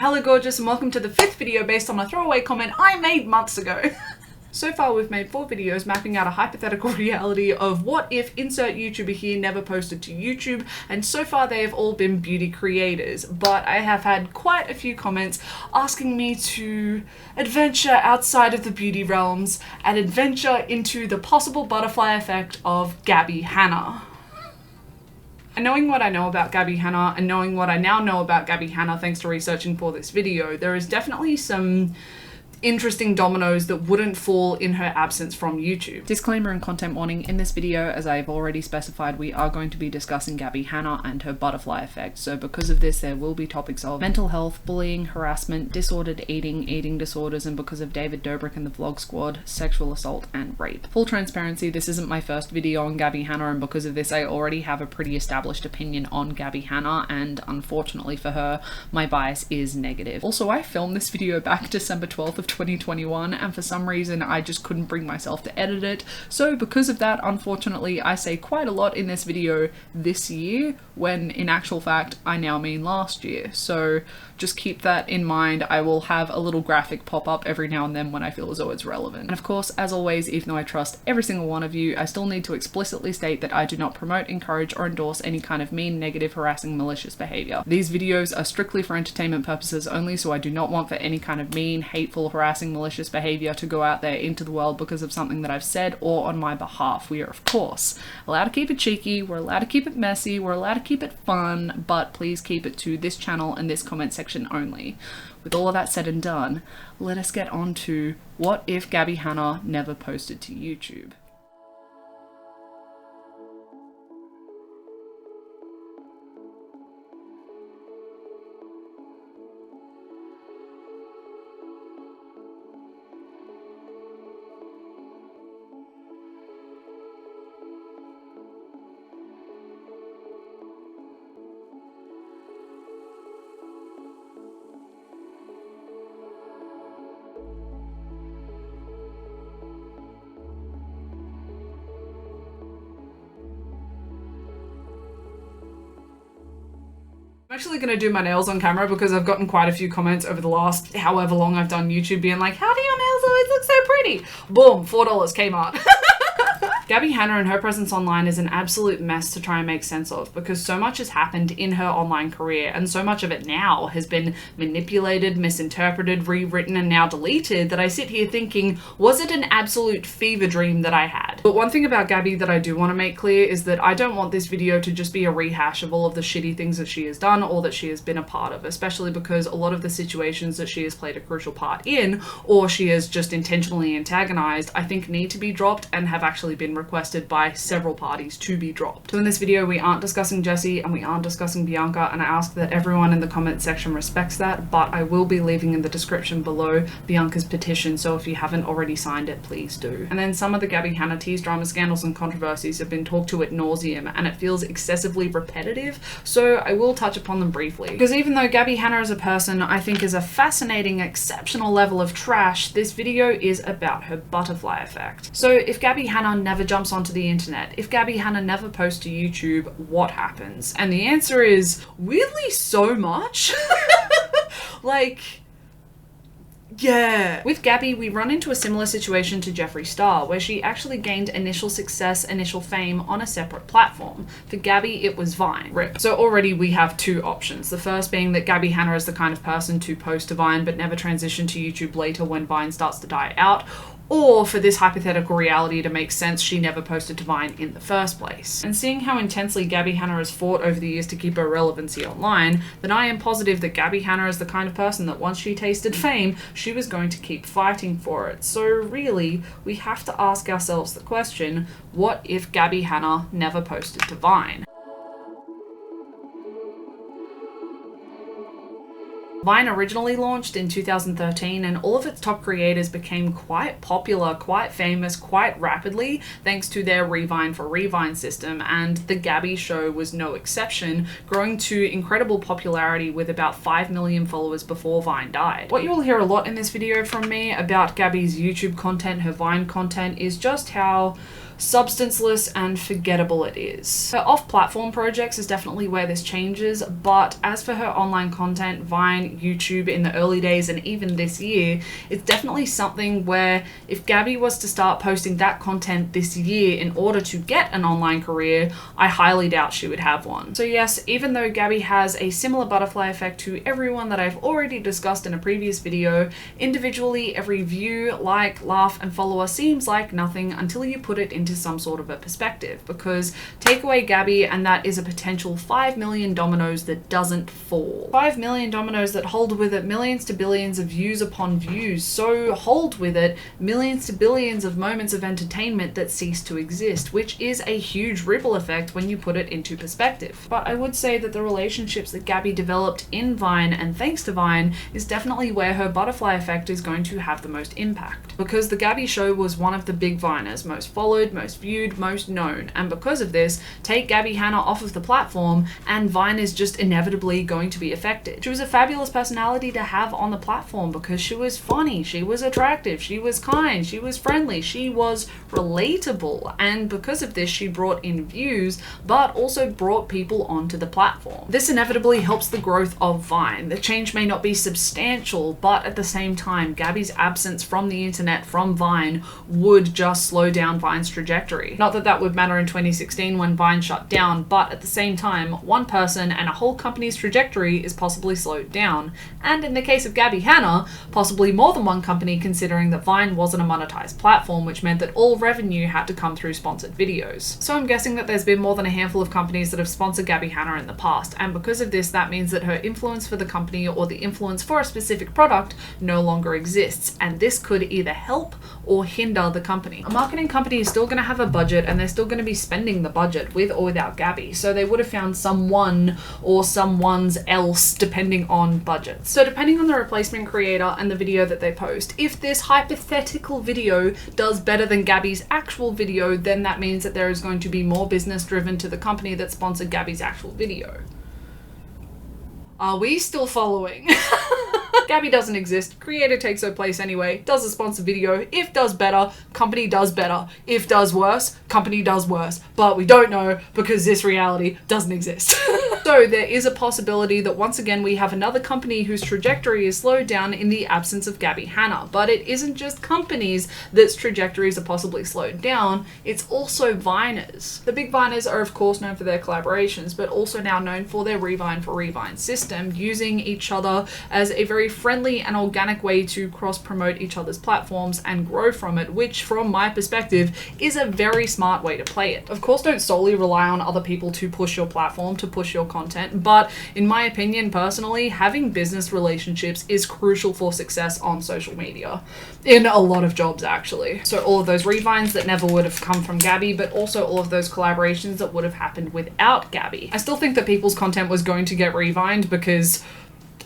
Hello gorgeous and welcome to the 5th video based on a throwaway comment I made months ago. So far we've made 4 videos mapping out a hypothetical reality of what if insert YouTuber here never posted to YouTube, and so far they have all been beauty creators, but I have had quite a few comments asking me to adventure outside of the beauty realms and adventure into the possible butterfly effect of Gabbie Hanna. And knowing what I know about Gabbie Hanna and knowing what I now know about Gabbie Hanna thanks to researching for this video, there is definitely some interesting dominoes that wouldn't fall in her absence from YouTube. Disclaimer and content warning: in this video, as I've already specified, we are going to be discussing Gabbie Hanna and her butterfly effect. So because of this, there will be topics of mental health, bullying, harassment, disordered eating, eating disorders, and because of David Dobrik and the Vlog Squad, sexual assault and rape. Full transparency, this isn't my first video on Gabbie Hanna, and because of this, I already have a pretty established opinion on Gabbie Hanna, and unfortunately for her, my bias is negative. Also, I filmed this video back December 12th of 2021, and for some reason I just couldn't bring myself to edit it, so because of that, unfortunately, I say quite a lot in this video this year, when in actual fact I now mean last year. So just keep that in mind. I will have a little graphic pop up every now and then when I feel as though it's relevant. And of course, as always, even though I trust every single one of you, I still need to explicitly state that I do not promote, encourage, or endorse any kind of mean, negative, harassing, malicious behavior. These videos are strictly for entertainment purposes only, so I do not want for any kind of mean, hateful, harassing, malicious behavior to go out there into the world because of something that I've said or on my behalf. We are, of course, allowed to keep it cheeky, we're allowed to keep it messy, we're allowed to keep it fun, but please keep it to this channel and this comment section only. With all of that said and done, let us get on to what if Gabbie Hanna never posted to YouTube. I'm actually going to do my nails on camera because I've gotten quite a few comments over the last however long I've done YouTube being like, how do your nails always look so pretty? Boom, $4 Kmart. Gabbie Hanna and her presence online is an absolute mess to try and make sense of because so much has happened in her online career, and so much of it now has been manipulated, misinterpreted, rewritten, and now deleted that I sit here thinking, was it an absolute fever dream that I had? But one thing about Gabbie that I do want to make clear is that I don't want this video to just be a rehash of all of the shitty things that she has done or that she has been a part of, especially because a lot of the situations that she has played a crucial part in, or she has just intentionally antagonized, I think need to be dropped and have actually been requested by several parties to be dropped. So in this video we aren't discussing Jessie and we aren't discussing Bianca, and I ask that everyone in the comment section respects that, but I will be leaving in the description below Bianca's petition, so if you haven't already signed it, please do. And then some of the Gabbie Hanna tease, drama, scandals and controversies have been talked to ad nauseum and it feels excessively repetitive, so I will touch upon them briefly. Because even though Gabbie Hanna as a person I think is a fascinating, exceptional level of trash, this video is about her butterfly effect. So if Gabbie Hanna never jumps onto the internet, if Gabbie Hanna never posts to YouTube, what happens? And the answer is weirdly so much. Like, yeah. With Gabbie, we run into a similar situation to Jeffree Star, where she actually gained initial success, initial fame on a separate platform. For Gabbie, it was Vine. RIP. So already we have two options. The first being that Gabbie Hanna is the kind of person to post to Vine but never transition to YouTube later when Vine starts to die out, or for this hypothetical reality to make sense, she never posted to Vine in the first place. And seeing how intensely Gabbie Hanna has fought over the years to keep her relevancy online, then I am positive that Gabbie Hanna is the kind of person that once she tasted fame, she was going to keep fighting for it. So really, we have to ask ourselves the question, what if Gabbie Hanna never posted to Vine? Vine originally launched in 2013 and all of its top creators became quite popular, quite famous, quite rapidly thanks to their Revine for Revine system, and The Gabbie Show was no exception, growing to incredible popularity with about 5 million followers before Vine died. What you will hear a lot in this video from me about Gabbie's YouTube content, her Vine content, is just how substanceless and forgettable it is. Her off-platform projects is definitely where this changes, but as for her online content, Vine, YouTube in the early days and even this year, it's definitely something where if Gabbie was to start posting that content this year in order to get an online career, I highly doubt she would have one. So yes, even though Gabbie has a similar butterfly effect to everyone that I've already discussed in a previous video, individually every view, like, laugh and follower seems like nothing until you put it into some sort of a perspective, because take away Gabbie and that is a potential 5 million dominoes that doesn't fall. 5 million dominoes that hold with it millions to billions of views upon views, so hold with it millions to billions of moments of entertainment that cease to exist, which is a huge ripple effect when you put it into perspective. But I would say that the relationships that Gabbie developed in Vine and thanks to Vine is definitely where her butterfly effect is going to have the most impact. Because the Gabbie show was one of the big Viners, most followed, most viewed, most known, and because of this, take Gabbie Hanna off of the platform and Vine is just inevitably going to be affected. She was a fabulous personality to have on the platform because she was funny, she was attractive, she was kind, she was friendly, she was relatable, and because of this she brought in views but also brought people onto the platform. This inevitably helps the growth of Vine. The change may not be substantial, but at the same time, Gabbie's absence from the internet, from Vine, would just slow down Vine's trajectory. Not that that would matter in 2016 when Vine shut down, but at the same time, one person and a whole company's trajectory is possibly slowed down. And in the case of Gabbie Hanna, possibly more than one company, considering that Vine wasn't a monetized platform, which meant that all revenue had to come through sponsored videos. So I'm guessing that there's been more than a handful of companies that have sponsored Gabbie Hanna in the past, and because of this, that means that her influence for the company or the influence for a specific product no longer exists, and this could either help or hinder the company. A marketing company is still going to have a budget and they're still going to be spending the budget with or without Gabbie, so they would have found someone or someone's else depending on budgets. So depending on the replacement creator and the video that they post, if this hypothetical video does better than Gabbie's actual video, then that means that there is going to be more business driven to the company that sponsored Gabbie's actual video. Are we still following? Gabbie doesn't exist, creator takes her place anyway, does a sponsored video, if does better, company does better, if does worse, company does worse, but we don't know because this reality doesn't exist. So there is a possibility that once again we have another company whose trajectory is slowed down in the absence of Gabbie Hanna, but it isn't just companies that's trajectories are possibly slowed down, it's also Viners. The big Viners are of course known for their collaborations, but also now known for their Revine for Revine system, using each other as a very friendly and organic way to cross-promote each other's platforms and grow from it, which from my perspective is a very smart way to play it. Of course, don't solely rely on other people to push your platform, to push your content, but in my opinion personally, having business relationships is crucial for success on social media, in a lot of jobs actually. So all of those revines that never would have come from Gabbie, but also all of those collaborations that would have happened without Gabbie. I still think that people's content was going to get revined because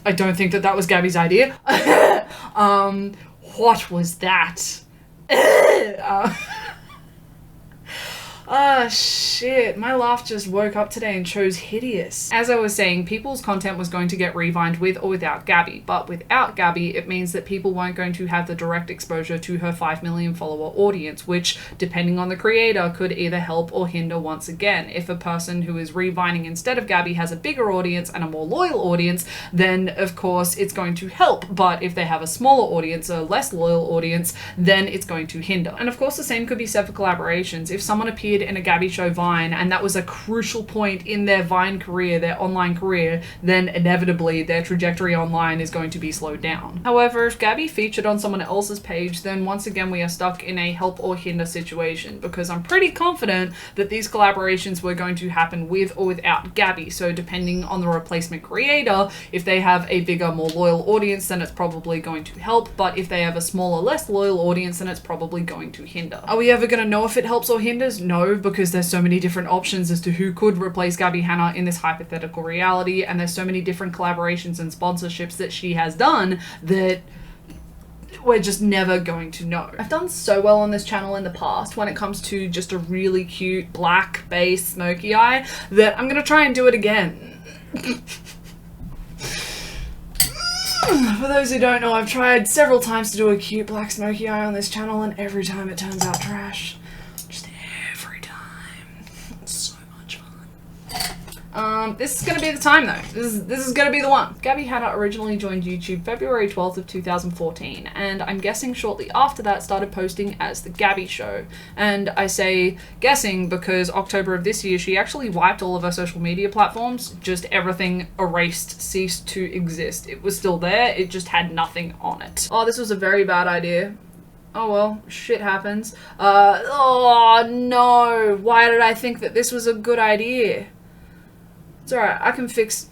I don't think that that was Gabbie's idea. What was that? Ah, shit. My laugh just woke up today and chose hideous. As I was saying, people's content was going to get revined with or without Gabbie, but without Gabbie, it means that people weren't going to have the direct exposure to her 5 million follower audience, which, depending on the creator, could either help or hinder once again. If a person who is revining instead of Gabbie has a bigger audience and a more loyal audience, then of course it's going to help, but if they have a smaller audience, a less loyal audience, then it's going to hinder. And of course the same could be said for collaborations. If someone appeared in a Gabbie show Vine and that was a crucial point in their Vine career, their online career, then inevitably their trajectory online is going to be slowed down. However, if Gabbie featured on someone else's page, then once again we are stuck in a help or hinder situation, because I'm pretty confident that these collaborations were going to happen with or without Gabbie. So depending on the replacement creator, if they have a bigger, more loyal audience, then it's probably going to help, but if they have a smaller, less loyal audience, then it's probably going to hinder. Are we ever going to know if it helps or hinders? No, because there's so many different options as to who could replace Gabbie Hanna in this hypothetical reality, and there's so many different collaborations and sponsorships that she has done that we're just never going to know. I've done so well on this channel in the past when it comes to just a really cute black base smoky eye that I'm gonna try and do it again. For those who don't know, I've tried several times to do a cute black smoky eye on this channel and every time it turns out trash. Just This is gonna be the time though. This is gonna be the one. Gabbie Hanna originally joined YouTube February 12th of 2014, and I'm guessing shortly after that started posting as The Gabbie Show. And I say guessing because October of this year she actually wiped all of her social media platforms, just everything erased, ceased to exist. It was still there, it just had nothing on it. Oh, this was a very bad idea. Oh well, shit happens. Oh no, why did I think that this was a good idea? It's alright, I can fix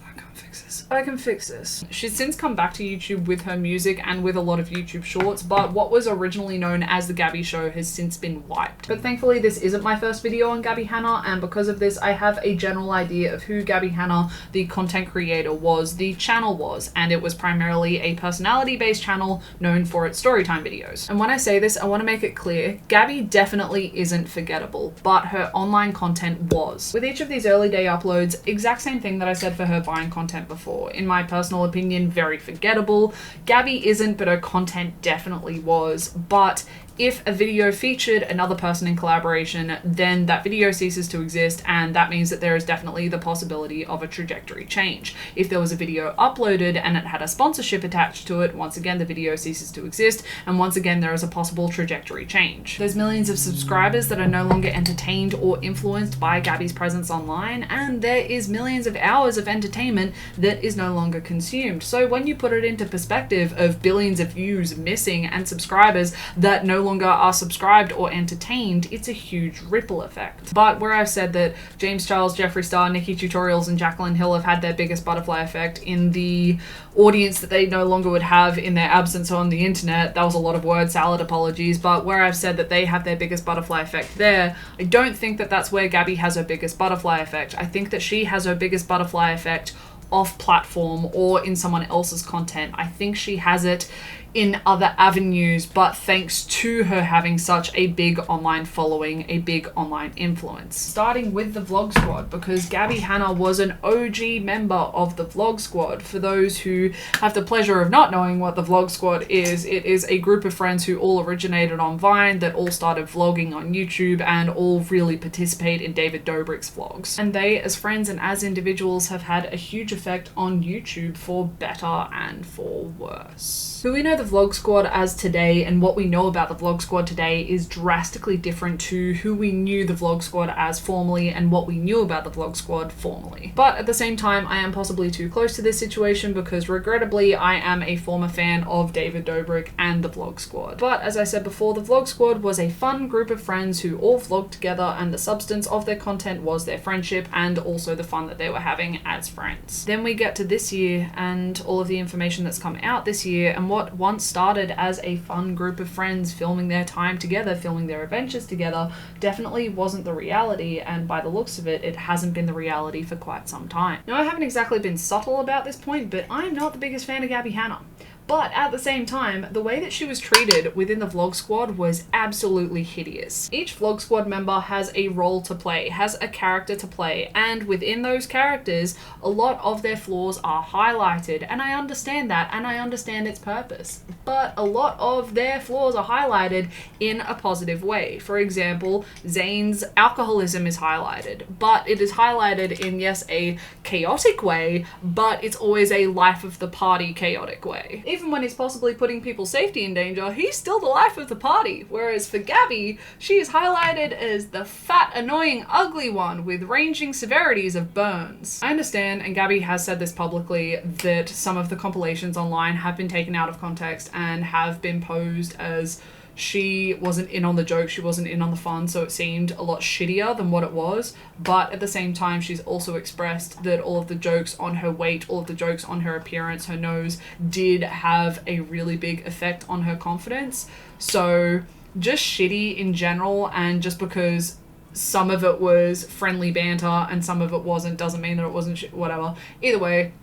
this. She's since come back to YouTube with her music and with a lot of YouTube shorts, but what was originally known as The Gabbie Show has since been wiped. But thankfully this isn't my first video on Gabbie Hanna, and because of this I have a general idea of who Gabbie Hanna, the content creator, was, the channel was, and it was primarily a personality-based channel known for its storytime videos. And when I say this, I want to make it clear, Gabbie definitely isn't forgettable, but her online content was. With each of these early day uploads, exact same thing that I said for her Vine content before. In my personal opinion, very forgettable. Gabbie isn't, but her content definitely was. But if a video featured another person in collaboration, then that video ceases to exist, and that means that there is definitely the possibility of a trajectory change. If there was a video uploaded and it had a sponsorship attached to it, once again the video ceases to exist, and once again there is a possible trajectory change. There's millions of subscribers that are no longer entertained or influenced by Gabbie's presence online, and there is millions of hours of entertainment that is no longer consumed. So when you put it into perspective of billions of views missing and subscribers that no longer are subscribed or entertained, it's a huge ripple effect. But where I've said that James Charles, Jeffree Star, Nikki Tutorials, and Jacqueline Hill have had their biggest butterfly effect in the audience that they no longer would have in their absence on the internet, that was a lot of word salad, apologies, but where I've said that they have their biggest butterfly effect there, I don't think that that's where Gabbie has her biggest butterfly effect. I think that she has her biggest butterfly effect off platform or in someone else's content. I think she has it in other avenues, but thanks to her having such a big online following, a big online influence. Starting with the Vlog Squad, because Gabbie Hanna was an OG member of the Vlog Squad. For those who have the pleasure of not knowing what the Vlog Squad is, it is a group of friends who all originated on Vine, that all started vlogging on YouTube, and all really participate in David Dobrik's vlogs. And they, as friends and as individuals, have had a huge effect on YouTube for better and for worse. Who we know the Vlog Squad as today, and what we know about the Vlog Squad today, is drastically different to who we knew the Vlog Squad as formerly and what we knew about the Vlog Squad formerly. But at the same time, I am possibly too close to this situation because regrettably I am a former fan of David Dobrik and the Vlog Squad. But as I said before, the Vlog Squad was a fun group of friends who all vlogged together, and the substance of their content was their friendship and also the fun that they were having as friends. Then we get to this year and all of the information that's come out this year, and what once started as a fun group of friends filming their time together, filming their adventures together, definitely wasn't the reality, and by the looks of it, it hasn't been the reality for quite some time. Now, I haven't exactly been subtle about this point, but I'm not the biggest fan of Gabbie Hanna. But at the same time, the way that she was treated within the Vlog Squad was absolutely hideous. Each Vlog Squad member has a role to play, has a character to play, and within those characters, a lot of their flaws are highlighted, and I understand that, and I understand its purpose. But a lot of their flaws are highlighted in a positive way. For example, Zayn's alcoholism is highlighted, but it is highlighted in, yes, a chaotic way, but it's always a life of the party chaotic way. Even when he's possibly putting people's safety in danger, he's still the life of the party. Whereas for Gabbie, she is highlighted as the fat, annoying, ugly one with ranging severities of burns. I understand, and Gabbie has said this publicly, that some of the compilations online have been taken out of context and have been posed as she wasn't in on the joke, she wasn't in on the fun, so it seemed a lot shittier than what it was. But at the same time, she's also expressed that all of the jokes on her weight, all of the jokes on her appearance, her nose, did have a really big effect on her confidence. So just shitty in general, and just because some of it was friendly banter and some of it wasn't, doesn't mean that it wasn't whatever. Either way,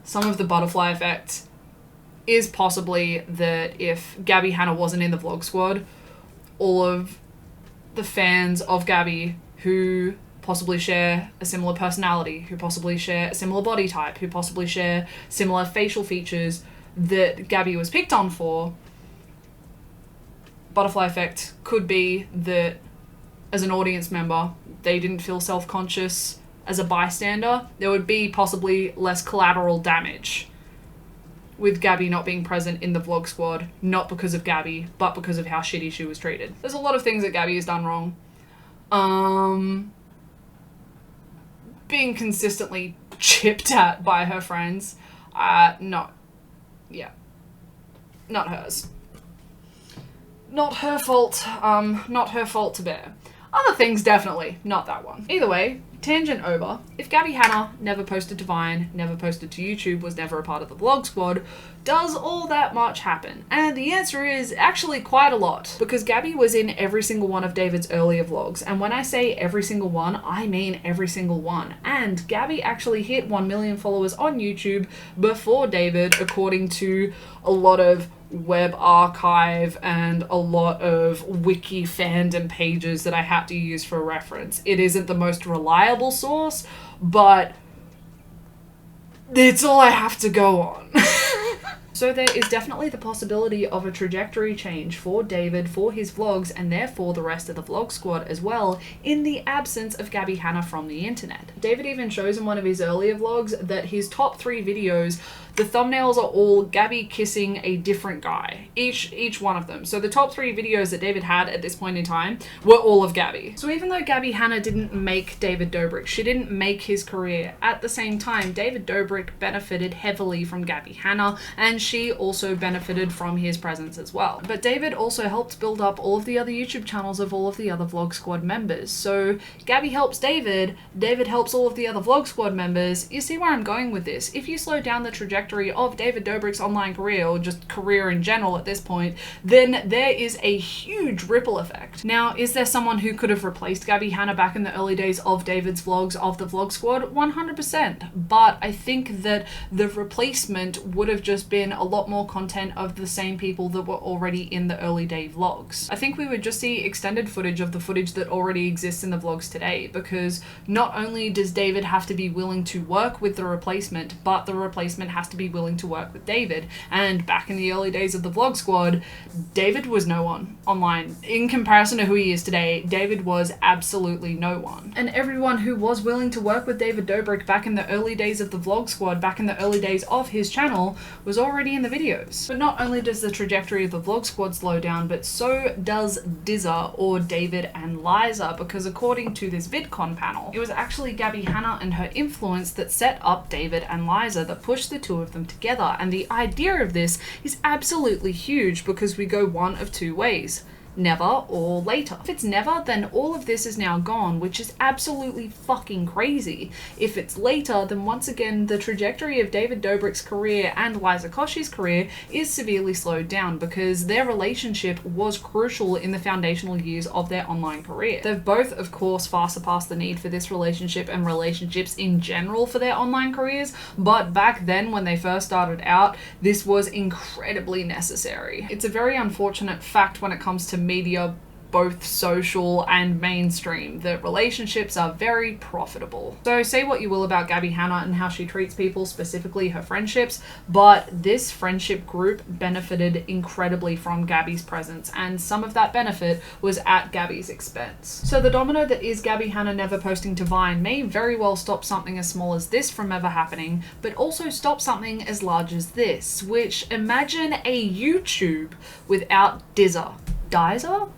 some of the butterfly effect is possibly that if Gabbie Hanna wasn't in the Vlog Squad, all of the fans of Gabbie who possibly share a similar personality, who possibly share a similar body type, who possibly share similar facial features that Gabbie was picked on for, butterfly effect could be that as an audience member, they didn't feel self-conscious as a bystander, there would be possibly less collateral damage with Gabbie not being present in the vlog squad, not because of Gabbie, but because of how shitty she was treated. There's a lot of things that Gabbie has done wrong. Being consistently chipped at by her friends, not hers. Not her fault, not her fault to bear. Other things, definitely, not that one. Either way, tangent over. If Gabbie Hanna never posted to Vine, never posted to YouTube, was never a part of the vlog squad, does all that much happen? And the answer is actually quite a lot, because Gabbie was in every single one of David's earlier vlogs. And when I say every single one, I mean every single one. And Gabbie actually hit 1 million followers on YouTube before David, according to a lot of web archive and a lot of wiki fandom pages that I had to use for reference. It isn't the most reliable source, but it's all I have to go on. So there is definitely the possibility of a trajectory change for David, for his vlogs, and therefore the rest of the vlog squad as well, in the absence of Gabbie Hanna from the internet. David even shows in one of his earlier vlogs that his top 3 videos, the thumbnails are all Gabbie kissing a different guy, each one of them. So the top 3 videos that David had at this point in time were all of Gabbie. So even though Gabbie Hanna didn't make David Dobrik, she didn't make his career, at the same time, David Dobrik benefited heavily from Gabbie Hanna, and she also benefited from his presence as well. But David also helped build up all of the other YouTube channels of all of the other Vlog Squad members. So Gabbie helps David, David helps all of the other Vlog Squad members. You see where I'm going with this? If you slow down the trajectory of David Dobrik's online career, or just career in general at this point, then there is a huge ripple effect. Now, is there someone who could have replaced Gabbie Hanna back in the early days of David's vlogs of the Vlog Squad? 100%. But I think that the replacement would have just been a lot more content of the same people that were already in the early day vlogs. I think we would just see extended footage of the footage that already exists in the vlogs today, because not only does David have to be willing to work with the replacement, but the replacement has to be willing to work with David. And back in the early days of the Vlog Squad, David was no one online. In comparison to who he is today, David was absolutely no one. And everyone who was willing to work with David Dobrik back in the early days of the Vlog Squad, back in the early days of his channel, was already in the videos. But not only does the trajectory of the Vlog Squad slow down, but so does Dizza, or David and Liza, because according to this VidCon panel, it was actually Gabbie Hanna and her influence that set up David and Liza, that pushed the two of them together. And the idea of this is absolutely huge, because we go one of 2 ways. Never or later. If it's never, then all of this is now gone, which is absolutely fucking crazy. If it's later, then once again, the trajectory of David Dobrik's career and Liza Koshie's career is severely slowed down, because their relationship was crucial in the foundational years of their online career. They've both, of course, far surpassed the need for this relationship and relationships in general for their online careers, but back then when they first started out, this was incredibly necessary. It's a very unfortunate fact when it comes to media, both social and mainstream, that relationships are very profitable. So say what you will about Gabbie Hanna and how she treats people, specifically her friendships, but this friendship group benefited incredibly from Gabbie's presence, and some of that benefit was at Gabbie's expense. So the domino that is Gabbie Hanna never posting to Vine may very well stop something as small as this from ever happening, but also stop something as large as this, which, imagine a YouTube without Dizza. Dizer?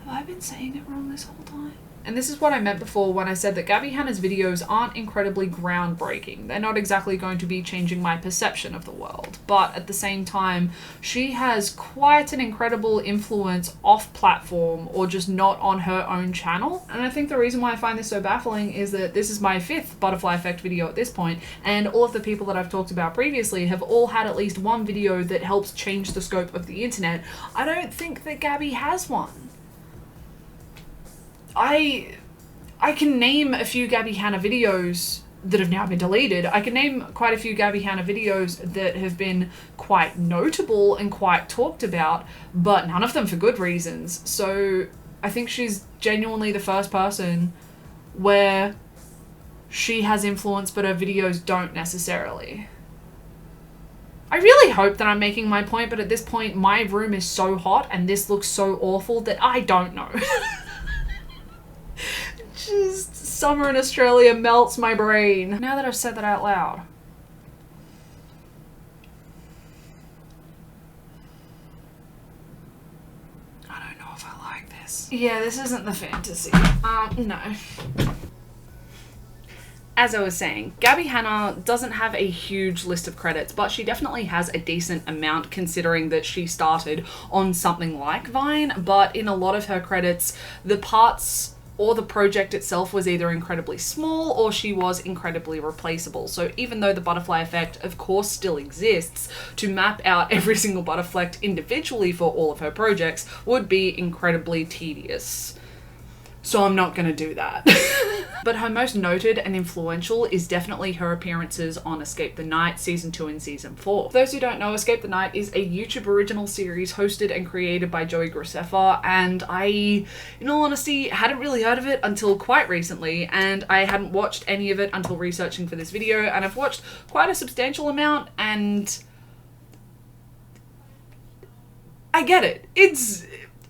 Have I been saying it wrong this whole time? And this is what I meant before when I said that Gabbie Hanna's videos aren't incredibly groundbreaking. They're not exactly going to be changing my perception of the world. But at the same time, she has quite an incredible influence off platform, or just not on her own channel. And I think the reason why I find this so baffling is that this is my 5th Butterfly Effect video at this point, and all of the people that I've talked about previously have all had at least one video that helps change the scope of the internet. I don't think that Gabbie has one. I can name a few Gabbie Hanna videos that have now been deleted. I can name quite a few Gabbie Hanna videos that have been quite notable and quite talked about, but none of them for good reasons. So I think she's genuinely the first person where she has influence but her videos don't necessarily. I really hope that I'm making my point, but at this point my room is so hot and this looks so awful that I don't know. Just summer in Australia melts my brain. Now that I've said that out loud. I don't know if I like this. Yeah, this isn't the fantasy. No. As I was saying, Gabbie Hanna doesn't have a huge list of credits, but she definitely has a decent amount considering that she started on something like Vine, but in a lot of her credits, the parts or the project itself was either incredibly small or she was incredibly replaceable. So even though the butterfly effect of course still exists, to map out every single butterfly individually for all of her projects would be incredibly tedious. So I'm not gonna do that. But her most noted and influential is definitely her appearances on Escape the Night Season 2 and Season 4. For those who don't know, Escape the Night is a YouTube original series hosted and created by Joey Graceffa, and I, in all honesty, hadn't really heard of it until quite recently, and I hadn't watched any of it until researching for this video, and I've watched quite a substantial amount, and I get it.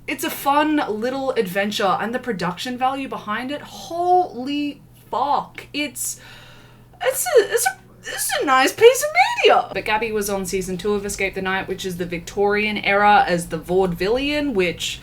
It's a fun little adventure, and the production value behind it, holy fuck. It's a nice piece of media. But Gabbie was on Season 2 of Escape the Night, which is the Victorian era, as the vaudevillian, which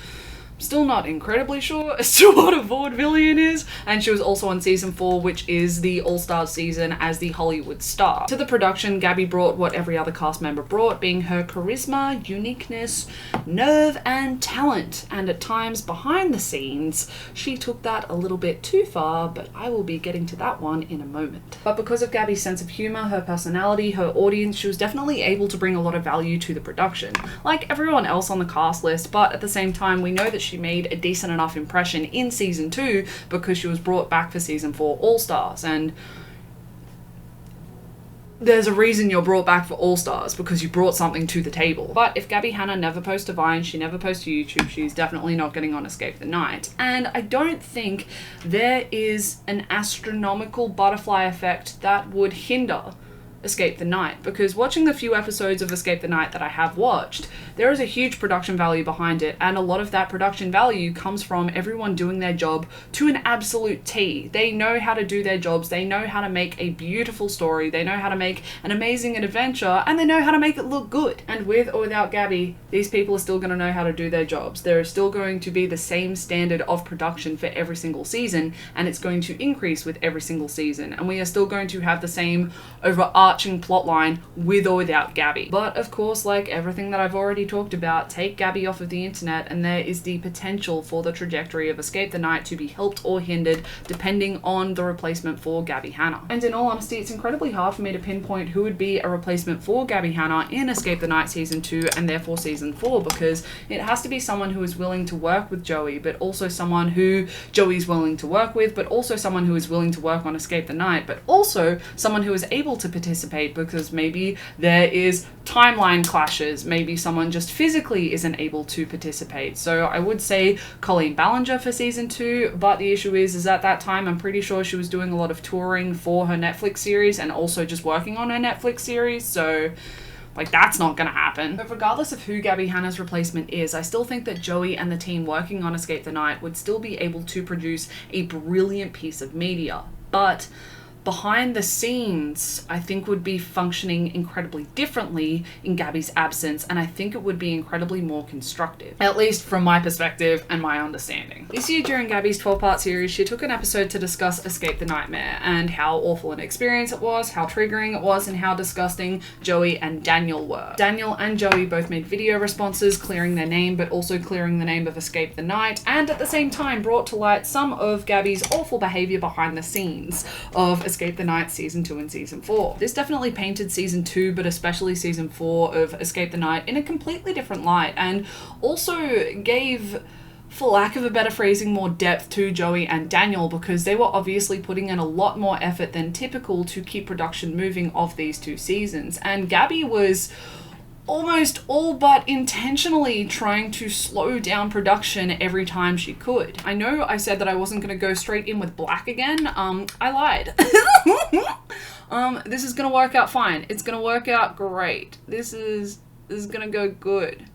I'm still not incredibly sure as to what a vaudevillian is. And she was also on Season 4, which is the All-Stars season, as the Hollywood star. To the production, Gabbie brought what every other cast member brought, being her charisma, uniqueness, nerve, and talent. And at times, behind the scenes, she took that a little bit too far, but I will be getting to that one in a moment. But because of Gabbie's sense of humor, her personality, her audience, she was definitely able to bring a lot of value to the production, like everyone else on the cast list. But at the same time, we know that she made a decent enough impression in Season 2 because she was brought back for Season 4 All-Stars, and there's a reason you're brought back for All-Stars, because you brought something to the table. But if Gabbie Hanna never posts to Vine, she never posts to YouTube, she's definitely not getting on Escape the Night. And I don't think there is an astronomical butterfly effect that would hinder Escape the Night, because watching the few episodes of Escape the Night that I have watched, there is a huge production value behind it, and a lot of that production value comes from everyone doing their job to an absolute T. They know how to do their jobs, they know how to make a beautiful story, they know how to make an amazing adventure, and they know how to make it look good. And with or without Gabbie, these people are still going to know how to do their jobs. There is still going to be the same standard of production for every single season, and it's going to increase with every single season, and we are still going to have the same overarching plotline with or without Gabbie. But of course, like everything that I've already talked about, take Gabbie off of the internet and there is the potential for the trajectory of Escape the Night to be helped or hindered depending on the replacement for Gabbie Hanna. And in all honesty, it's incredibly hard for me to pinpoint who would be a replacement for Gabbie Hanna in Escape the Night Season 2 and therefore Season 4, because it has to be someone who is willing to work with Joey, but also someone who Joey's willing to work with, but also someone who is willing to work on Escape the Night, but also someone who is able to participate, because maybe there is timeline clashes, maybe someone just physically isn't able to participate. So I would say Colleen Ballinger for Season 2, but the issue is at that time I'm pretty sure she was doing a lot of touring for her Netflix series and also just working on her Netflix series, so like that's not gonna happen. But regardless of who Gabbie Hanna's replacement is, I still think that Joey and the team working on Escape the Night would still be able to produce a brilliant piece of media. But behind the scenes, I think would be functioning incredibly differently in Gabbie's absence, and I think it would be incredibly more constructive, at least from my perspective and my understanding. This year during Gabbie's 12-part series, she took an episode to discuss Escape the Nightmare and how awful an experience it was, how triggering it was, and how disgusting Joey and Daniel were. Daniel and Joey both made video responses clearing their name, but also clearing the name of Escape the Night, and at the same time brought to light some of Gabbie's awful behavior behind the scenes of Escape the Night Season 2 and Season 4. This definitely painted Season 2, but especially Season 4 of Escape the Night in a completely different light, and also gave, for lack of a better phrasing, more depth to Joey and Daniel, because they were obviously putting in a lot more effort than typical to keep production moving of these two seasons. And Gabbie was almost all but intentionally trying to slow down production every time she could. I know I said that I wasn't going to go straight in with black again. I lied. This is gonna work out fine. It's gonna work out great. This is gonna go good.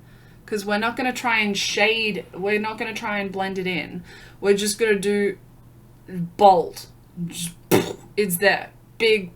Because we're not gonna try and shade, we're not gonna try and blend it in. We're just gonna do bold. Just, it's there. Big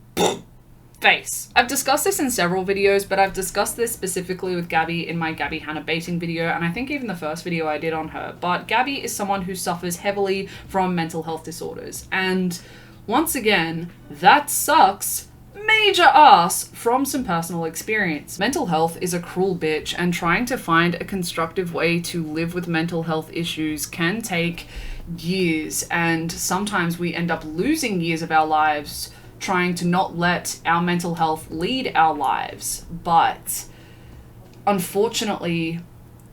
face. I've discussed this in several videos, but I've discussed this specifically with Gabbie in my Gabbie Hanna baiting video, and I think even the first video I did on her. But Gabbie is someone who suffers heavily from mental health disorders. And once again, that sucks major ass from some personal experience. Mental health is a cruel bitch, and trying to find a constructive way to live with mental health issues can take years, and sometimes we end up losing years of our lives trying to not let our mental health lead our lives. But unfortunately,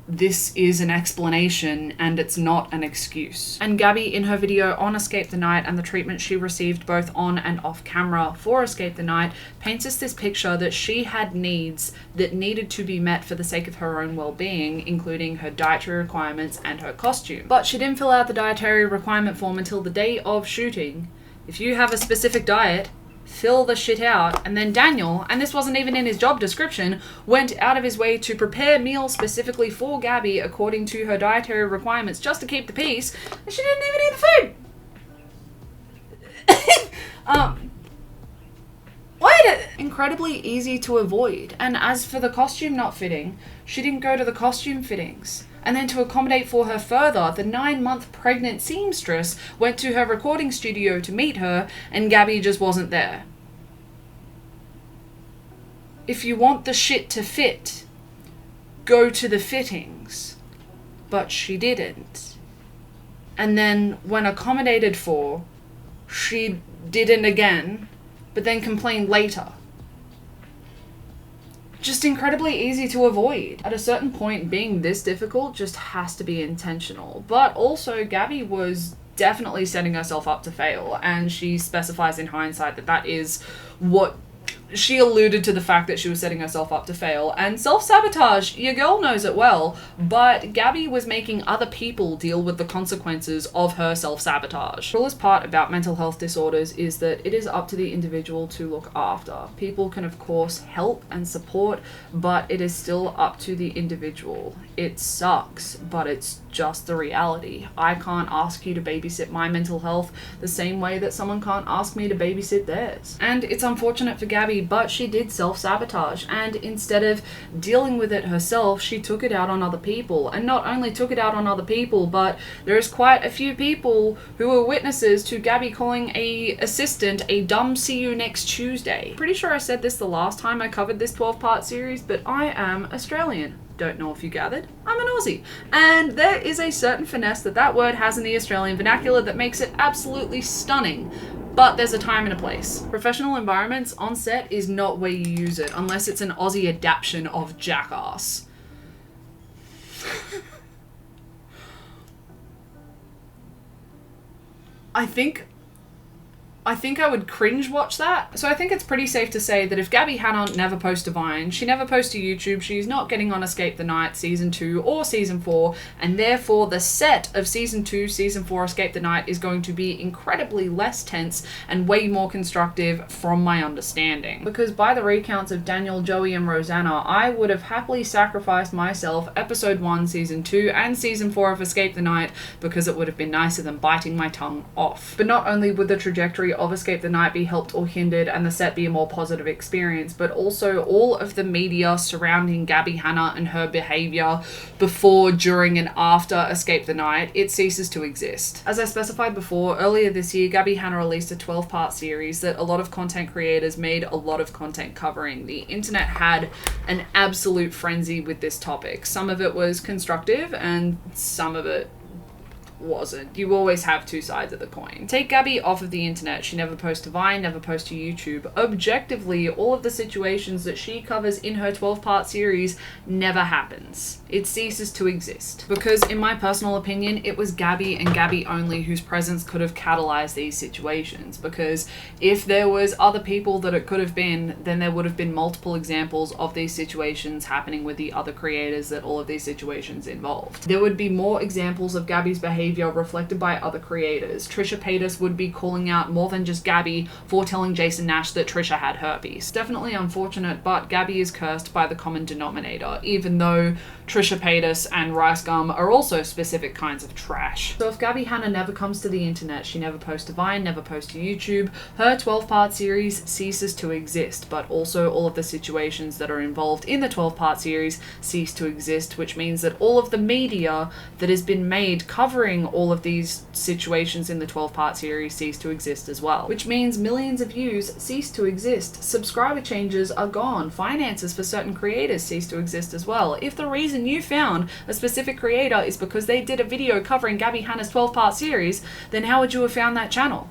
this is an explanation and it's not an excuse. And Gabbie, in her video on Escape the Night and the treatment she received both on and off camera for Escape the Night, paints us this picture that she had needs that needed to be met for the sake of her own well-being, including her dietary requirements and her costume. But she didn't fill out the dietary requirement form until the day of shooting. If you have a specific diet, fill the shit out. And then Daniel, and this wasn't even in his job description, went out of his way to prepare meals specifically for Gabbie according to her dietary requirements just to keep the peace, and she didn't even eat the food. Incredibly easy to avoid. And as for the costume not fitting, she didn't go to the costume fittings. And then to accommodate for her further, the 9-month pregnant seamstress went to her recording studio to meet her, and Gabbie just wasn't there. If you want the shit to fit, go to the fittings. But she didn't. And then when accommodated for, she didn't again, but then complained later. Just incredibly easy to avoid. At a certain point, being this difficult just has to be intentional. But also, Gabbie was definitely setting herself up to fail, and she specifies in hindsight that that is what she alluded to, the fact that she was setting herself up to fail. And self-sabotage, your girl knows it well, but Gabbie was making other people deal with the consequences of her self-sabotage. The coolest part about mental health disorders is that it is up to the individual to look after. People can of course help and support, but it is still up to the individual. It sucks, but it's just the reality. I can't ask you to babysit my mental health the same way that someone can't ask me to babysit theirs. And it's unfortunate for Gabbie, but she did self-sabotage, and instead of dealing with it herself, she took it out on other people. And not only took it out on other people, but there's quite a few people who were witnesses to Gabbie calling a assistant a dumb see you next Tuesday. Pretty sure I said this the last time I covered this 12-part series, but I am Australian. Don't know if you gathered, I'm an Aussie. And there is a certain finesse that that word has in the Australian vernacular that makes it absolutely stunning. But there's a time and a place. Professional environments on set is not where you use it, unless it's an Aussie adaptation of Jackass. I think I would cringe watch that. So I think it's pretty safe to say that if Gabbie Hanna never posts a Vine, she never posts to YouTube, she's not getting on Escape the Night Season 2 or Season 4, and therefore the set of Season 2, Season 4 Escape the Night is going to be incredibly less tense and way more constructive from my understanding. Because by the recounts of Daniel, Joey, and Rosanna, I would have happily sacrificed myself Episode 1, Season 2, and Season 4 of Escape the Night because it would have been nicer than biting my tongue off. But not only would the trajectory of Escape the Night be helped or hindered and the set be a more positive experience, but also all of the media surrounding Gabbie Hanna and her behaviour before, during, and after Escape the Night, it ceases to exist. As I specified before, earlier this year, Gabbie Hanna released a 12-part series that a lot of content creators made a lot of content covering. The internet had an absolute frenzy with this topic. Some of it was constructive and some of it wasn't. You always have two sides of the coin. Take Gabbie off of the internet. She never posts to Vine, never posts to YouTube. Objectively, all of the situations that she covers in her 12-part series never happens. It ceases to exist. Because in my personal opinion, it was Gabbie and Gabbie only whose presence could have catalyzed these situations. Because if there was other people that it could have been, then there would have been multiple examples of these situations happening with the other creators that all of these situations involved. There would be more examples of Gabbie's behavior behavior reflected by other creators. Trisha Paytas would be calling out more than just Gabbie for telling Jason Nash that Trisha had herpes. Definitely unfortunate, but Gabbie is cursed by the common denominator, even though Trisha Paytas and Rice Gum are also specific kinds of trash. So if Gabbie Hanna never comes to the internet, she never posts to Vine, never posts to YouTube, her 12-part series ceases to exist, but also all of the situations that are involved in the 12-part series cease to exist, which means that all of the media that has been made covering all of these situations in the 12-part series cease to exist as well, which means millions of views cease to exist, subscriber changes are gone, finances for certain creators cease to exist as well. If the reason you found a specific creator is because they did a video covering Gabbie Hanna's 12-part series, then how would you have found that channel?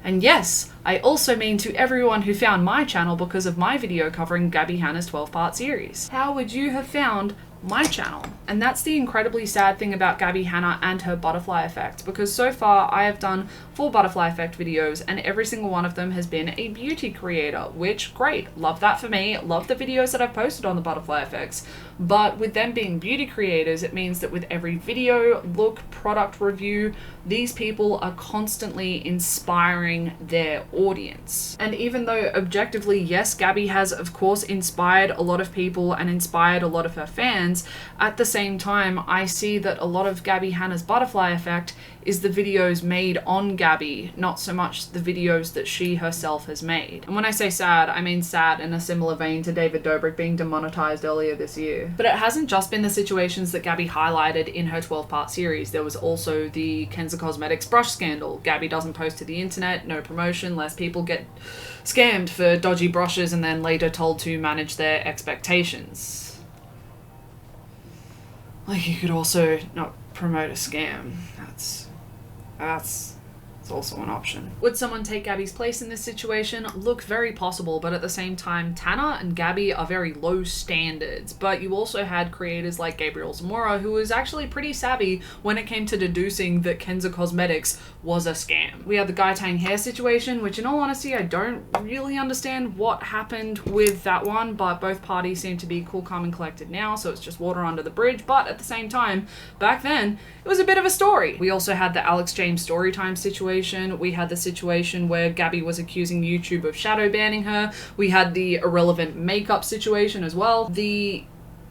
And yes, I also mean to everyone who found my channel because of my video covering Gabbie Hanna's 12-part series. How would you have found my channel? And that's the incredibly sad thing about Gabbie Hanna and her Butterfly Effect, because so far I have done 4 Butterfly Effect videos and every single one of them has been a beauty creator, which great, love that for me, love the videos that I've posted on the Butterfly Effects. But with them being beauty creators, it means that with every video, look, product review, these people are constantly inspiring their audience. And even though objectively, yes, Gabbie has of course inspired a lot of people and inspired a lot of her fans, at the same time, I see that a lot of Gabbie Hanna's Butterfly Effect is the videos made on Gabbie, not so much the videos that she herself has made. And when I say sad, I mean sad in a similar vein to David Dobrik being demonetized earlier this year. But it hasn't just been the situations that Gabbie highlighted in her 12-part series. There was also the Kenza Cosmetics brush scandal. Gabbie doesn't post to the internet, no promotion, less people get scammed for dodgy brushes and then later told to manage their expectations. Like, you could also not promote a scam. That's also an option. Would someone take Gabbie's place in this situation? Look, very possible, but at the same time, Tana and Gabbie are very low standards. But you also had creators like Gabriel Zamora, who was actually pretty savvy when it came to deducing that Kenza Cosmetics was a scam. We had the Guy Tang hair situation, which in all honesty, I don't really understand what happened with that one, but both parties seem to be cool, calm, and collected now, so it's just water under the bridge. But at the same time, back then, it was a bit of a story. We also had the Alex James Storytime situation. We had the situation where Gabbie was accusing YouTube of shadow banning her. We had the irrelevant makeup situation as well. The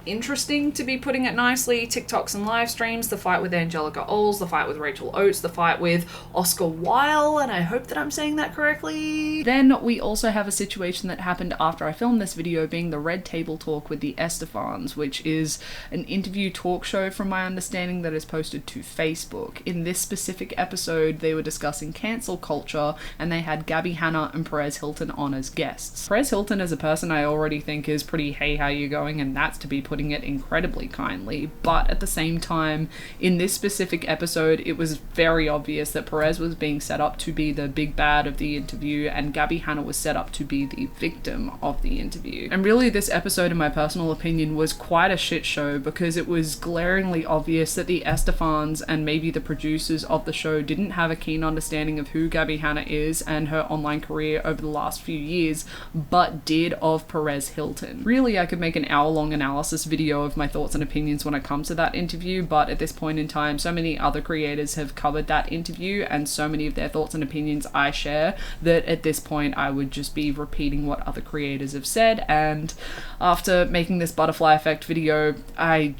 interesting, to be putting it nicely, TikToks and live streams, the fight with Angelica Oles, the fight with Rachel Oates, the fight with Oscar Wilde, and I hope that I'm saying that correctly. Then we also have a situation that happened after I filmed this video, being the Red Table Talk with the Estefans, which is an interview talk show from my understanding that is posted to Facebook. In this specific episode, they were discussing cancel culture and they had Gabbie Hanna and Perez Hilton on as guests. Perez Hilton as a person I already think is pretty hey how you going, and that's to be putting it incredibly kindly, but at the same time, in this specific episode, it was very obvious that Perez was being set up to be the big bad of the interview and Gabbie Hanna was set up to be the victim of the interview. And really, this episode, in my personal opinion, was quite a shit show because it was glaringly obvious that the Estefans and maybe the producers of the show didn't have a keen understanding of who Gabbie Hanna is and her online career over the last few years, but did of Perez Hilton. Really, I could make an hour-long analysis video of my thoughts and opinions when it comes to that interview, but at this point in time, so many other creators have covered that interview and so many of their thoughts and opinions I share that at this point I would just be repeating what other creators have said. And after making this Butterfly Effect video, I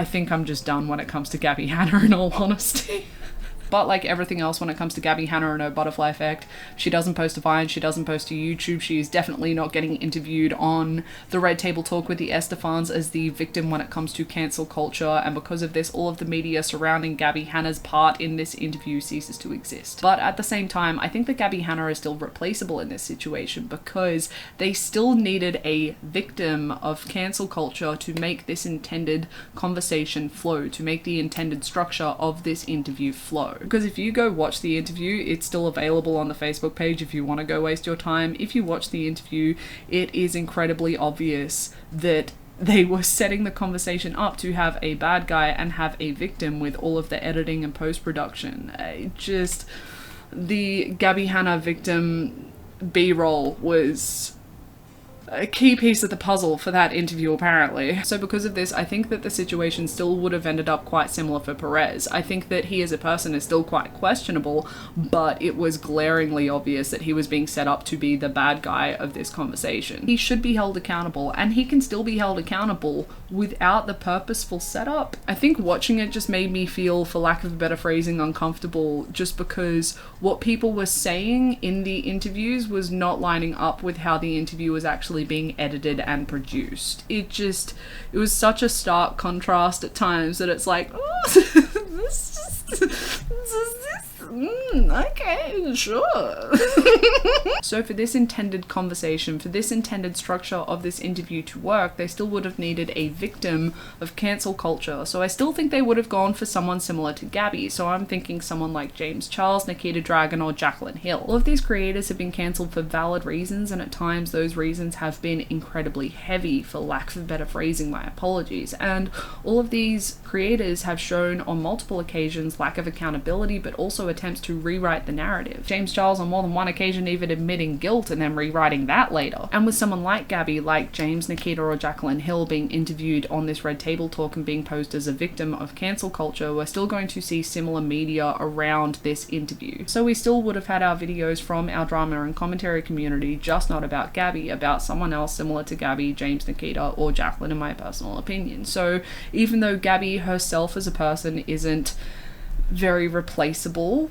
think I'm just done when it comes to Gabbie Hanna, in all honesty. But like everything else when it comes to Gabbie Hanna and her Butterfly Effect, she doesn't post to Vine, she doesn't post to YouTube, she's definitely not getting interviewed on the Red Table Talk with the Estefans as the victim when it comes to cancel culture, and because of this, all of the media surrounding Gabbie Hanna's part in this interview ceases to exist. But at the same time, I think that Gabbie Hanna is still replaceable in this situation because they still needed a victim of cancel culture to make this intended conversation flow, to make the intended structure of this interview flow. Because if you go watch the interview, it's still available on the Facebook page if you want to go waste your time. If you watch the interview, it is incredibly obvious that they were setting the conversation up to have a bad guy and have a victim with all of the editing and post-production. The Gabbie Hanna victim B-roll was a key piece of the puzzle for that interview, apparently. So because of this, I think that the situation still would have ended up quite similar for Perez. I think that he as a person is still quite questionable, but it was glaringly obvious that he was being set up to be the bad guy of this conversation. He should be held accountable, and he can still be held accountable without the purposeful setup. I think watching it just made me feel, for lack of a better phrasing, uncomfortable, just because what people were saying in the interviews was not lining up with how the interview was actually being edited and produced. It was such a stark contrast at times that it's like, oh, okay, sure. So for this intended conversation, for this intended structure of this interview to work, they still would have needed a victim of cancel culture. So I still think they would have gone for someone similar to Gabbie. So I'm thinking someone like James Charles, Nikita Dragon, or Jaclyn Hill. All of these creators have been cancelled for valid reasons, and at times those reasons have been incredibly heavy, for lack of a better phrasing, my apologies. And all of these creators have shown on multiple occasions lack of accountability, but also attempts to rewrite the narrative. James Charles on more than one occasion even admitting guilt and then rewriting that later. And with someone like Gabbie, like James, Nikita, or Jaclyn Hill being interviewed on this Red Table Talk and being posed as a victim of cancel culture, we're still going to see similar media around this interview. So we still would have had our videos from our drama and commentary community, just not about Gabbie, about someone else similar to Gabbie, James, Nikita, or Jaclyn, in my personal opinion. So even though Gabbie herself as a person isn't very replaceable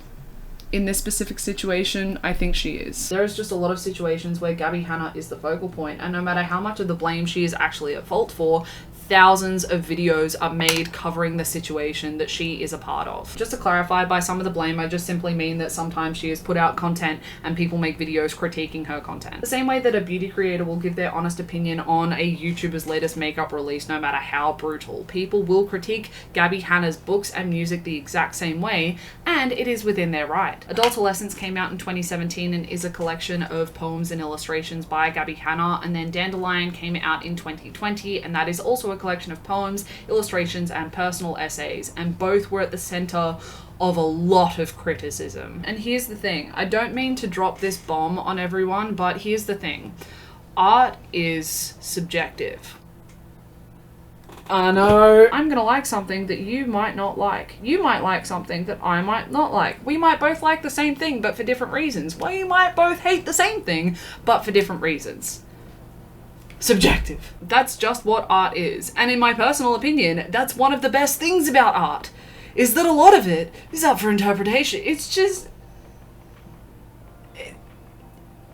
in this specific situation, I think she is. There's just a lot of situations where Gabbie Hanna is the focal point, and no matter how much of the blame she is actually at fault for, thousands of videos are made covering the situation that she is a part of. Just to clarify, by some of the blame, I just simply mean that sometimes she has put out content and people make videos critiquing her content. The same way that a beauty creator will give their honest opinion on a YouTuber's latest makeup release, no matter how brutal. People will critique Gabbie Hanna's books and music the exact same way, and it is within their right. Adultolescence came out in 2017 and is a collection of poems and illustrations by Gabbie Hanna, and then Dandelion came out in 2020, and that is also a collection of poems, illustrations, and personal essays, and both were at the center of a lot of criticism. And here's the thing, I don't mean to drop this bomb on everyone, but here's the thing. Art is subjective. I know. I'm gonna like something that you might not like. You might like something that I might not like. We might both like the same thing, but for different reasons. We might both hate the same thing, but for different reasons. Subjective. That's just what art is. And in my personal opinion, that's one of the best things about art, is that a lot of it is up for interpretation. It's just...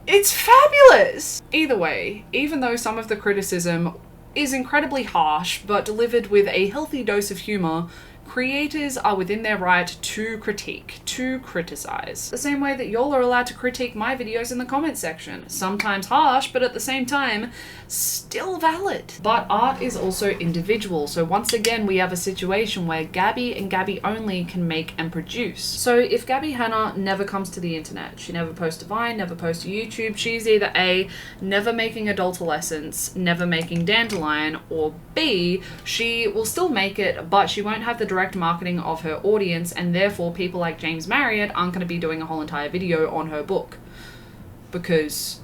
it's fabulous! Either way, even though some of the criticism is incredibly harsh, but delivered with a healthy dose of humor, creators are within their right to critique, to criticize. The same way that y'all are allowed to critique my videos in the comment section. Sometimes harsh, but at the same time, still valid. But art is also individual, so once again we have a situation where Gabbie and Gabbie only can make and produce. So if Gabbie Hanna never comes to the internet, she never posts to Vine, never posts to YouTube, she's either A, never making Adultolescence, never making Dandelion, or B, she will still make it, but she won't have the direct marketing of her audience, and therefore people like James Marriott aren't going to be doing a whole entire video on her book. Because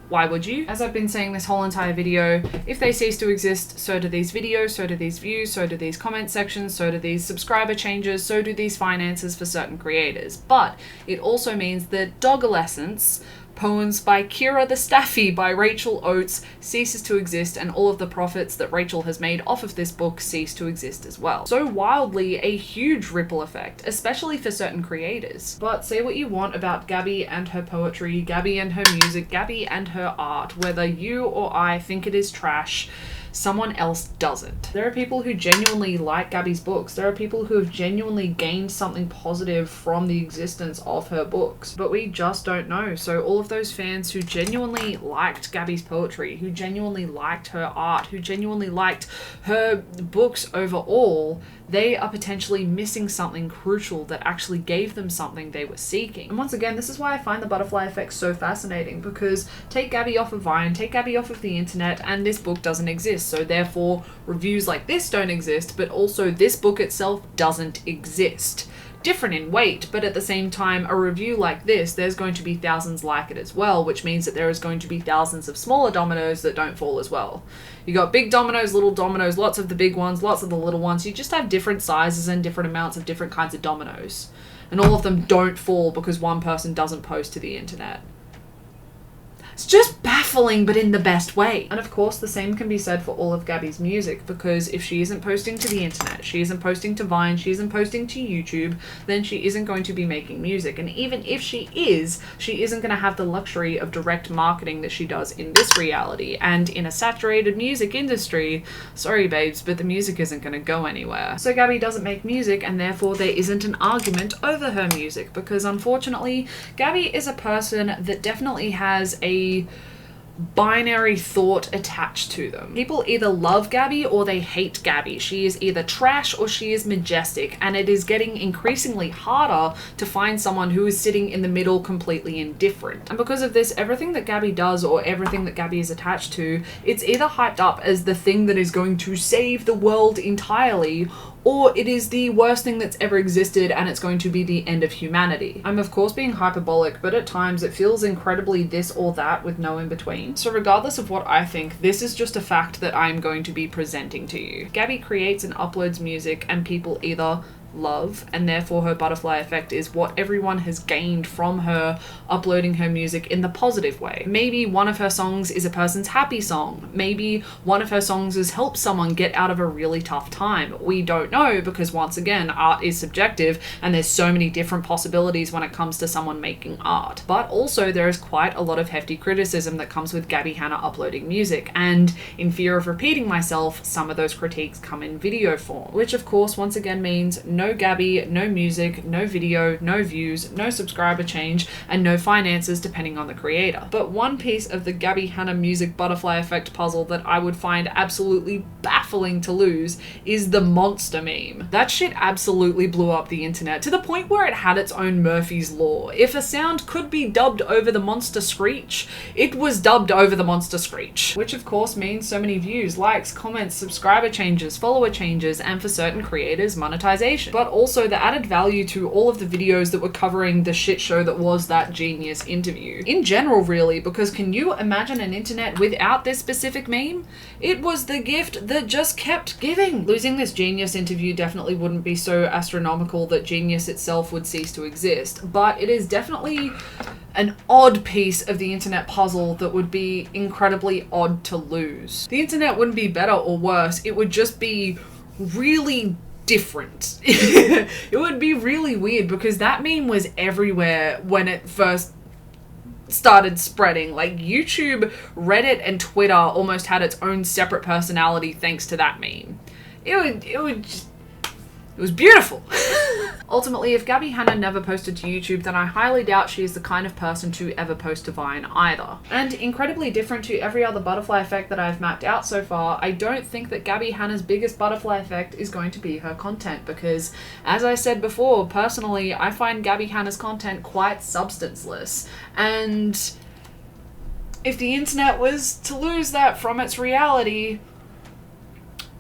why would you? As I've been saying this whole entire video, if they cease to exist, so do these videos, so do these views, so do these comment sections, so do these subscriber changes, so do these finances for certain creators. But it also means that Dogolescence, poems by Kira the Staffy by Rachel Oates, ceases to exist, and all of the profits that Rachel has made off of this book cease to exist as well. So wildly a huge ripple effect, especially for certain creators. But say what you want about Gabbie and her poetry, Gabbie and her music, Gabbie and her art, whether you or I think it is trash, someone else doesn't. There are people who genuinely like Gabbie's books. There are people who have genuinely gained something positive from the existence of her books, but we just don't know. So all of those fans who genuinely liked Gabbie's poetry, who genuinely liked her art, who genuinely liked her books overall, they are potentially missing something crucial that actually gave them something they were seeking. And once again, this is why I find the butterfly effect so fascinating, because take Gabbie off of Vine, take Gabbie off of the internet, and this book doesn't exist. So therefore, reviews like this don't exist, but also this book itself doesn't exist. different in weight, but at the same time, a review like this, there's going to be thousands like it as well, which means that there is going to be thousands of smaller dominoes that don't fall as well. You got big dominoes, little dominoes, lots of the big ones, lots of the little ones. You just have different sizes and different amounts of different kinds of dominoes. And all of them don't fall because one person doesn't post to the internet. It's just baffling, but in the best way. And of course, the same can be said for all of Gabbie's music, because if she isn't posting to the internet, she isn't posting to Vine, she isn't posting to YouTube, then she isn't going to be making music. And even if she isn't going to have the luxury of direct marketing that she does in this reality. And in a saturated music industry, sorry babes, but the music isn't going to go anywhere. So Gabbie doesn't make music, and therefore there isn't an argument over her music, because unfortunately, Gabbie is a person that definitely has a binary thought attached to them. People either love Gabbie or they hate Gabbie. She is either trash or she is majestic, and it is getting increasingly harder to find someone who is sitting in the middle, completely indifferent. And because of this, everything that Gabbie does or everything that Gabbie is attached to, it's either hyped up as the thing that is going to save the world entirely, or it is the worst thing that's ever existed and it's going to be the end of humanity. I'm of course being hyperbolic, but at times it feels incredibly this or that with no in between. So regardless of what I think, this is just a fact that I'm going to be presenting to you. Gabbie creates and uploads music, and people either love, and therefore her butterfly effect is what everyone has gained from her uploading her music in the positive way. Maybe one of her songs is a person's happy song. Maybe one of her songs has helped someone get out of a really tough time. We don't know, because once again, art is subjective and there's so many different possibilities when it comes to someone making art. But also there is quite a lot of hefty criticism that comes with Gabbie Hanna uploading music, and in fear of repeating myself, some of those critiques come in video form, which of course once again means no Gabbie, no music, no video, no views, no subscriber change, and no finances depending on the creator. But one piece of the Gabbie Hanna music butterfly effect puzzle that I would find absolutely baffling to lose is the monster meme. That shit absolutely blew up the internet to the point where it had its own Murphy's Law. If a sound could be dubbed over the monster screech, it was dubbed over the monster screech. Which of course means so many views, likes, comments, subscriber changes, follower changes, and for certain creators, monetization. But also the added value to all of the videos that were covering the shit show that was that Genius interview. In general, really, because can you imagine an internet without this specific meme? It was the gift that just kept giving. Losing this Genius interview definitely wouldn't be so astronomical that Genius itself would cease to exist, but it is definitely an odd piece of the internet puzzle that would be incredibly odd to lose. The internet wouldn't be better or worse, it would just be really different. It would be really weird, because that meme was everywhere when it first started spreading. Like YouTube, Reddit, and Twitter almost had its own separate personality thanks to that meme. It was beautiful. Ultimately, if Gabbie Hanna never posted to YouTube, then I highly doubt she is the kind of person to ever post to Vine either. And incredibly different to every other butterfly effect that I've mapped out so far, I don't think that Gabbie Hanna's biggest butterfly effect is going to be her content, because as I said before, personally, I find Gabbie Hanna's content quite substanceless. And if the internet was to lose that from its reality,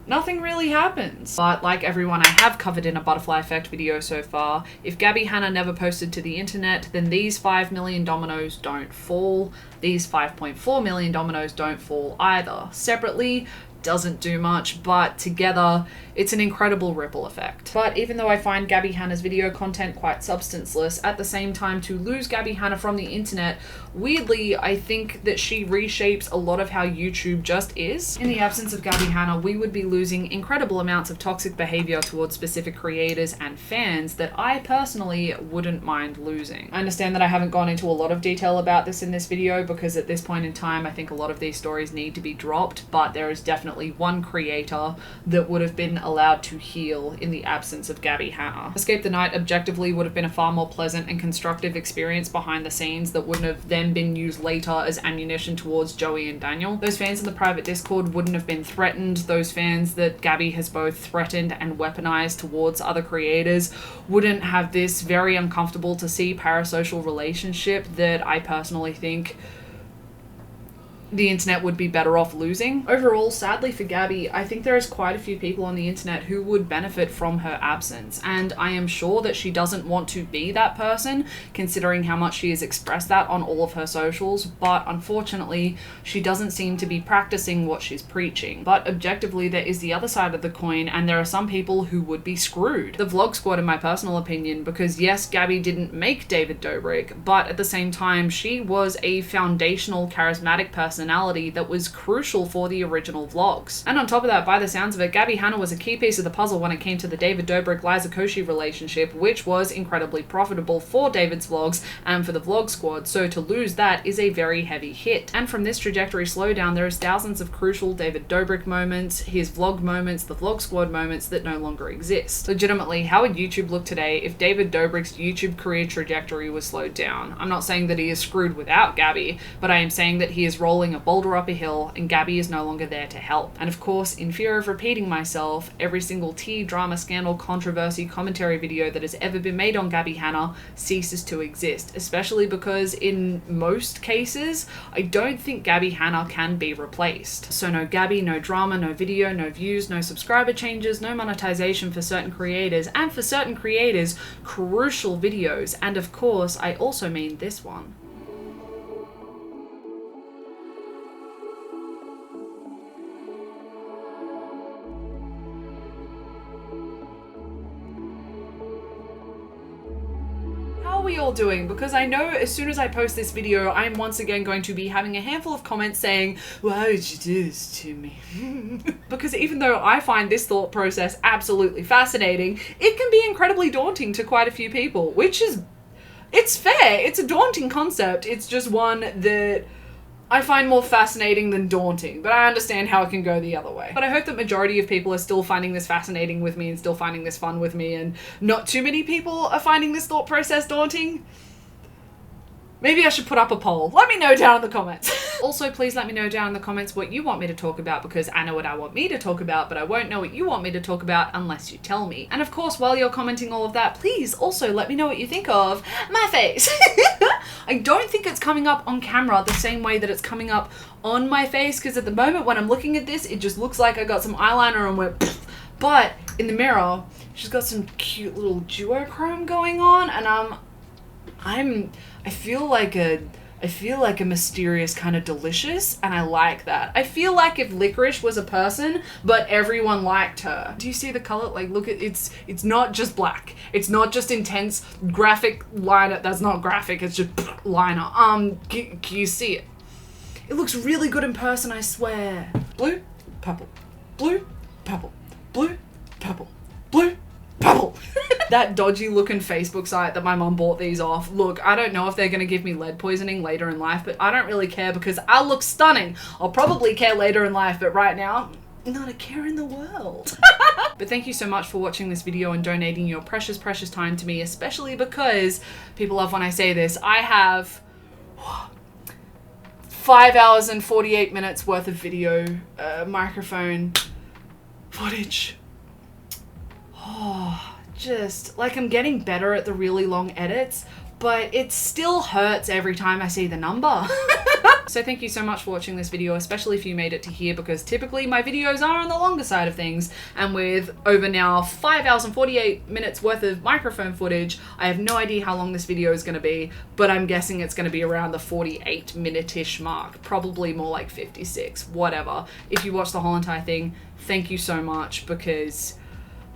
nothing really happens. But like everyone I have covered in a butterfly effect video so far, if Gabbie Hanna never posted to the internet, then these 5 million dominoes don't fall. These 5.4 million dominoes don't fall either. Separately, doesn't do much, but together it's an incredible ripple effect. But even though I find Gabbie Hanna's video content quite substanceless, at the same time, to lose Gabbie Hanna from the internet, weirdly, I think that she reshapes a lot of how YouTube just is. In the absence of Gabbie Hanna, we would be losing incredible amounts of toxic behavior towards specific creators and fans that I personally wouldn't mind losing. I understand that I haven't gone into a lot of detail about this in this video, because at this point in time, I think a lot of these stories need to be dropped, but there is definitely one creator that would have been allowed to heal in the absence of Gabbie Hanna. Escape the Night objectively would have been a far more pleasant and constructive experience behind the scenes that wouldn't have then been used later as ammunition towards Joey and Daniel. Those fans in the private Discord wouldn't have been threatened. Those fans that Gabbie has both threatened and weaponized towards other creators wouldn't have this very uncomfortable to see parasocial relationship that I personally think the internet would be better off losing. Overall, sadly for Gabbie, I think there is quite a few people on the internet who would benefit from her absence, and I am sure that she doesn't want to be that person, considering how much she has expressed that on all of her socials, but unfortunately, she doesn't seem to be practicing what she's preaching. But objectively, there is the other side of the coin, and there are some people who would be screwed. The Vlog Squad, in my personal opinion, because yes, Gabbie didn't make David Dobrik, but at the same time, she was a foundational, charismatic personality that was crucial for the original vlogs. And on top of that, by the sounds of it, Gabbie Hanna was a key piece of the puzzle when it came to the David Dobrik-Liza Koshy relationship, which was incredibly profitable for David's vlogs and for the Vlog Squad, so to lose that is a very heavy hit. And from this trajectory slowdown, there is thousands of crucial David Dobrik moments, his vlog moments, the Vlog Squad moments that no longer exist. Legitimately, how would YouTube look today if David Dobrik's YouTube career trajectory was slowed down? I'm not saying that he is screwed without Gabbie, but I am saying that he is rolling a boulder up a hill and Gabbie is no longer there to help. And of course, in fear of repeating myself, every single tea, drama, scandal, controversy, commentary video that has ever been made on Gabbie Hanna ceases to exist, especially because in most cases, I don't think Gabbie Hanna can be replaced. So no Gabbie, no drama, no video, no views, no subscriber changes, no monetization for certain creators, and for certain creators, crucial videos. And of course, I also mean this one. How are we all doing? Because I know as soon as I post this video, I'm once again going to be having a handful of comments saying, why would you do this to me? Because even though I find this thought process absolutely fascinating, it can be incredibly daunting to quite a few people, which is, it's fair. It's a daunting concept. It's just one that I find more fascinating than daunting, but I understand how it can go the other way. But I hope that majority of people are still finding this fascinating with me and still finding this fun with me, and not too many people are finding this thought process daunting. Maybe I should put up a poll. Let me know down in the comments. Also, please let me know down in the comments what you want me to talk about, because I know what I want me to talk about, but I won't know what you want me to talk about unless you tell me. And of course, while you're commenting all of that, please also let me know what you think of my face. I don't think it's coming up on camera the same way that it's coming up on my face, because at the moment when I'm looking at this, it just looks like I got some eyeliner and went pfft. But in the mirror, she's got some cute little duochrome going on, and I feel like a mysterious kind of delicious, and I like that. I feel like if Licorice was a person, but everyone liked her. Do you see the color? Like, look at it's not just black. It's not just intense graphic liner. That's not graphic. It's just liner. Can you see it? It looks really good in person, I swear. Blue, purple, blue, purple, blue, purple, blue, purple. That dodgy looking Facebook site that my mum bought these off. Look, I don't know if they're gonna give me lead poisoning later in life, but I don't really care because I look stunning. I'll probably care later in life, but right now, not a care in the world. But thank you so much for watching this video and donating your precious, precious time to me, especially because people love when I say this. I have 5 hours and 48 minutes worth of video, microphone footage. Oh, just like I'm getting better at the really long edits, but it still hurts every time I see the number. So thank you so much for watching this video, especially if you made it to here, because typically my videos are on the longer side of things, and with over now 5 hours and 48 minutes worth of microphone footage, I have no idea how long this video is going to be, but I'm guessing it's going to be around the 48 minute-ish mark, probably more like 56, whatever. If you watch the whole entire thing, thank you so much, because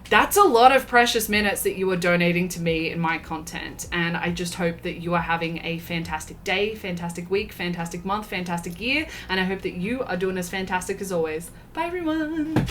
that's a lot of precious minutes that you are donating to me and my content, and I just hope that you are having a fantastic day, fantastic week, fantastic month, fantastic year, and I hope that you are doing as fantastic as always. Bye everyone!